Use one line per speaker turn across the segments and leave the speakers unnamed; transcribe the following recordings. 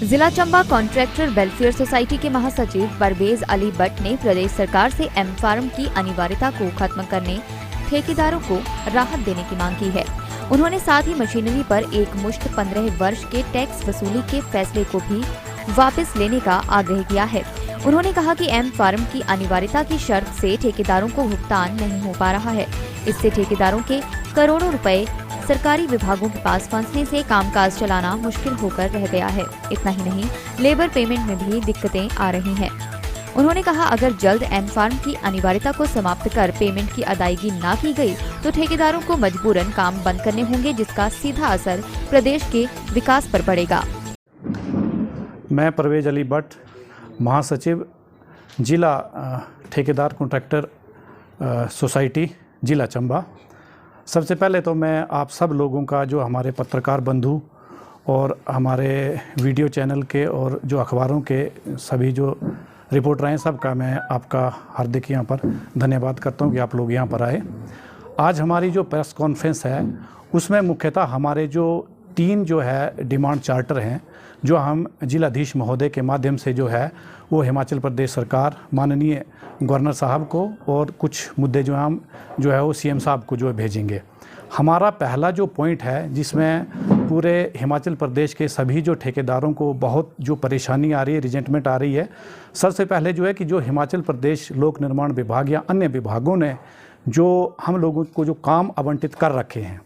जिला Chamba contractor welfare society के महासचिव परवेज अली भट्ट ने प्रदेश सरकार से एम फार्म की अनिवार्यता को खत्म करने, ठेकेदारों को राहत देने की मांग की है। उन्होंने साथ ही मशीनरी पर एक मुश्त 15 वर्ष के टैक्स वसूली के फैसले को भी वापस लेने का आग्रह किया है। उन्होंने कहा कि एम फार्म की अनिवार्यता की शर्त से ठेकेदारों को भुगतान नहीं हो पा रहा है। इससे ठेकेदारों के करोड़ों रुपए सरकारी विभागों के पास फंसने से कामकाज चलाना मुश्किल होकर रह गया है। इतना ही नहीं, लेबर पेमेंट में भी दिक्कतें आ रही हैं। उन्होंने कहा, अगर जल्द एम फार्म की अनिवार्यता को समाप्त कर पेमेंट की अदायगी न की गई तो ठेकेदारों को मजबूरन काम बंद करने होंगे, जिसका सीधा असर प्रदेश के विकास पर पड़ेगा।
मैं परवेज अली भट्ट, महासचिव जिला ठेकेदार कॉन्ट्रैक्टर सोसाइटी जिला चंबा। सबसे पहले तो मैं आप सब लोगों का, जो हमारे पत्रकार बंधु और हमारे वीडियो चैनल के और जो अखबारों के सभी जो रिपोर्टर हैं, सबका मैं आपका हार्दिक यहाँ पर धन्यवाद करता हूँ कि आप लोग यहाँ पर आए। आज हमारी जो प्रेस कॉन्फ्रेंस है उसमें मुख्यतः हमारे जो 3 जो है डिमांड चार्टर हैं, जो हम जिलाधीश महोदय के माध्यम से जो है वो हिमाचल प्रदेश सरकार, माननीय गवर्नर साहब को और कुछ मुद्दे जो हम जो है वो सीएम साहब को जो है भेजेंगे। हमारा पहला जो पॉइंट है, जिसमें पूरे हिमाचल प्रदेश के सभी जो ठेकेदारों को बहुत जो परेशानी आ रही है, रिजेंटमेंट आ रही है। सबसे पहले जो है कि जो हिमाचल प्रदेश लोक निर्माण विभाग या अन्य विभागों ने जो हम लोगों को जो काम आवंटित कर रखे हैं,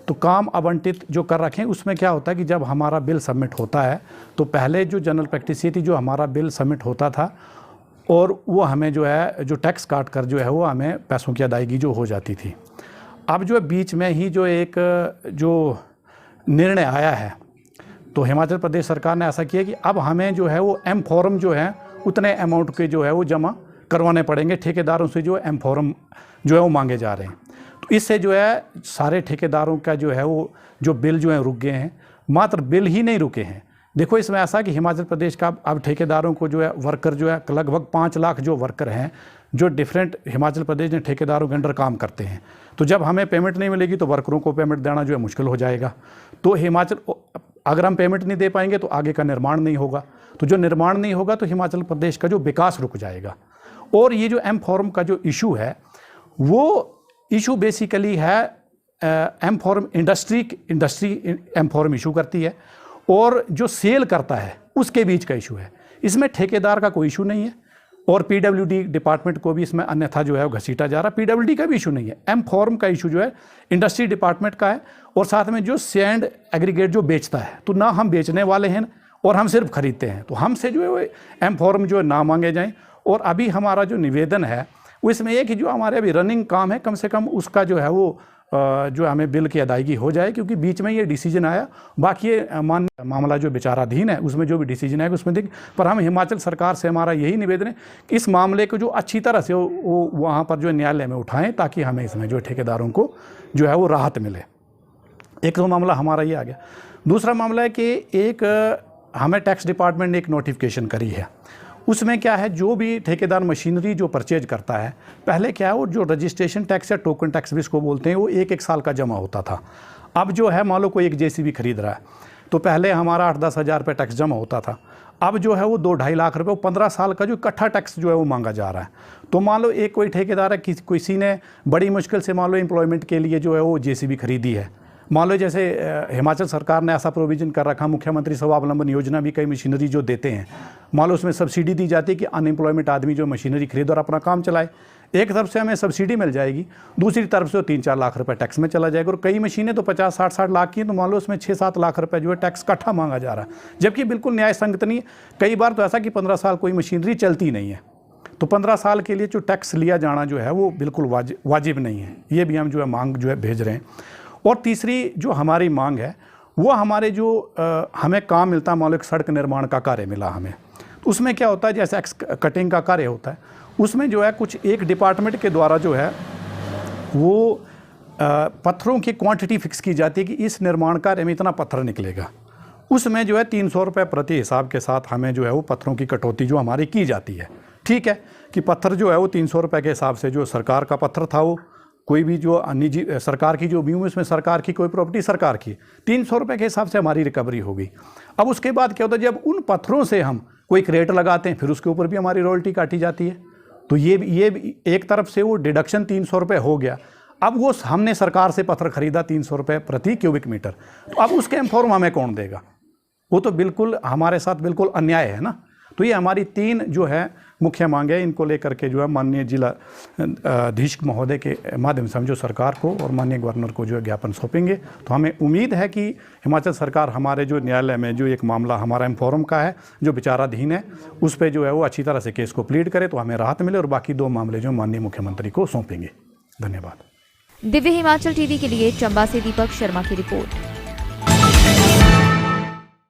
तो काम आवंटित जो कर रखे हैं उसमें क्या होता है कि जब हमारा बिल सबमिट होता है तो पहले जो जनरल प्रैक्टिस ये थी, जो हमारा बिल सबमिट होता था और वो हमें जो है जो टैक्स काट कर जो है वो हमें पैसों की अदायगी जो हो जाती थी। अब जो है बीच में ही जो एक जो निर्णय आया है, तो हिमाचल प्रदेश सरकार ने ऐसा किया कि अब हमें जो है वो एम फॉर्म जो है उतने अमाउंट के जो है वो जमा करवाने पड़ेंगे। ठेकेदारों से जो एम फॉर्म जो है वो मांगे जा रहे हैं। तो इससे जो है सारे ठेकेदारों का जो है वो जो बिल जो है रुक गए हैं। मात्र बिल ही नहीं रुके हैं। देखो, इसमें ऐसा कि हिमाचल प्रदेश का अब ठेकेदारों को जो है वर्कर जो है लगभग 5 लाख जो वर्कर हैं, जो डिफरेंट हिमाचल प्रदेश ने ठेकेदारों के अंडर काम करते हैं। तो जब हमें पेमेंट नहीं मिलेगी तो वर्करों को पेमेंट देना जो है मुश्किल हो जाएगा। तो हिमाचल, अगर हम पेमेंट नहीं दे पाएंगे तो आगे का निर्माण नहीं होगा। तो जो निर्माण नहीं होगा तो हिमाचल प्रदेश का जो विकास रुक जाएगा। और ये जो एम फॉर्म का जो इशू है, वो इशू बेसिकली है M form industry M form issue करती है और जो सेल करता है उसके बीच का इशू है। इसमें ठेकेदार का कोई इशू नहीं है और पीडब्ल्यूडी डिपार्टमेंट को भी इसमें अन्यथा जो है वो घसीटा जा रहा है। पीडब्ल्यूडी का भी इशू नहीं है। एम फॉर्म का इशू जो है इंडस्ट्री डिपार्टमेंट का है और साथ में जो सैंड एग्रीगेट जो बेचता है, तो ना हम बेचने वाले हैं और हम सिर्फ खरीदते हैं। तो हमसे जो है वो एम फॉर्म जो है ना मांगे जाएँ। और अभी हमारा जो निवेदन है वो इसमें एक ही, जो हमारे अभी रनिंग काम है, कम से कम उसका जो है वो जो हमें बिल की अदायगी हो जाए, क्योंकि बीच में ये डिसीजन आया। बाकी ये मामला जो विचाराधीन है उसमें जो भी डिसीजन है उसमें देख, पर हम हिमाचल सरकार से हमारा यही निवेदन है कि इस मामले को जो अच्छी तरह से वो वहाँ पर जो न्यायालय में उठाएं, ताकि हमें इसमें जो ठेकेदारों को जो है वो राहत मिले। एक तो मामला हमारा ये आ गया। दूसरा मामला है कि एक हमें टैक्स डिपार्टमेंट ने एक नोटिफिकेशन करी है। उसमें क्या है, जो भी ठेकेदार मशीनरी जो परचेज करता है, पहले क्या है वो जो रजिस्ट्रेशन टैक्स या टोकन टैक्स भी इसको बोलते हैं, वो 1-1 साल का जमा होता था। अब जो है मान लो कोई एक जेसीबी खरीद रहा है, तो पहले हमारा 8-10 हज़ार रुपये टैक्स जमा होता था। अब जो है वो 2-2.5 लाख रुपये, 15 साल का जो इकट्ठा टैक्स जो है वो मांगा जा रहा है। तो मान लो एक कोई ठेकेदार है, किसी ने बड़ी मुश्किल से मान लो एम्प्लॉयमेंट के लिए जो है वो जेसीबी खरीदी है। मान लो जैसे हिमाचल सरकार ने ऐसा प्रोविज़न कर रखा, मुख्यमंत्री स्वावलंबन योजना भी कई मशीनरी जो देते हैं, मान लो उसमें सब्सिडी दी जाती है कि अनएम्प्लॉयमेंट आदमी जो मशीनरी खरीदे और अपना काम चलाए। एक तरफ से हमें सब्सिडी मिल जाएगी, दूसरी तरफ से 3-4 लाख रुपए टैक्स में चला जाएगा। और कई मशीनें तो 50-60 लाख की हैं, तो मान लो उसमें 6-7 लाख रुपए जो है टैक्स इकट्ठा मांगा जा रहा है, जबकि बिल्कुल न्याय संगत नहीं है। कई बार तो ऐसा कि 15 साल कोई मशीनरी चलती नहीं है, तो 15 साल के लिए जो टैक्स लिया जाना जो है वो बिल्कुल वाजिब नहीं है। ये भी हम जो है मांग जो है भेज रहे हैं। और तीसरी जो हमारी मांग है वो हमारे जो हमें काम मिलता है, मान लो एक सड़क निर्माण का कार्य मिला हमें, तो उसमें क्या होता है, जैसे एक्स कटिंग का कार्य होता है, उसमें जो है कुछ एक डिपार्टमेंट के द्वारा जो है वो पत्थरों की क्वांटिटी फिक्स की जाती है कि इस निर्माण कार्य में इतना पत्थर निकलेगा। उसमें जो है 300 रुपये प्रति हिसाब के साथ हमें जो है वो पत्थरों की कटौती जो हमारी की जाती है। ठीक है कि पत्थर जो है वो 300 रुपये के हिसाब से जो सरकार का पत्थर था वो कोई भी जो निजी सरकार की जो भी हूँ, इसमें सरकार की कोई प्रॉपर्टी सरकार की, 300 रुपये के हिसाब से हमारी रिकवरी होगी। अब उसके बाद क्या होता है, जब उन पत्थरों से हम कोई क्रेट लगाते हैं फिर उसके ऊपर भी हमारी रॉयल्टी काटी जाती है। तो ये एक तरफ से वो डिडक्शन 300 रुपये हो गया। अब वो हमने सरकार से पत्थर खरीदा 300 रुपये प्रति क्यूबिक मीटर, तो अब उसके एम्फॉर्म हमें कौन देगा? वो तो बिल्कुल हमारे साथ बिल्कुल अन्याय है ना। तो ये हमारी 3 जो है मुख्य मांगे, इनको लेकर के जो है माननीय जिला अधीक्षक महोदय के माध्यम से हम जो सरकार को और माननीय गवर्नर को जो है ज्ञापन सौंपेंगे। तो हमें उम्मीद है कि हिमाचल सरकार हमारे जो न्यायालय में जो एक मामला हमारा एम्फॉर्म का है जो विचाराधीन है, उस पर जो है वो अच्छी तरह से केस को प्लीड करे तो हमें राहत मिले, और बाकी 2 मामले जो माननीय मुख्यमंत्री को सौंपेंगे। धन्यवाद।
दिव्य हिमाचल टीवी के लिए चंबा से दीपक शर्मा की रिपोर्ट।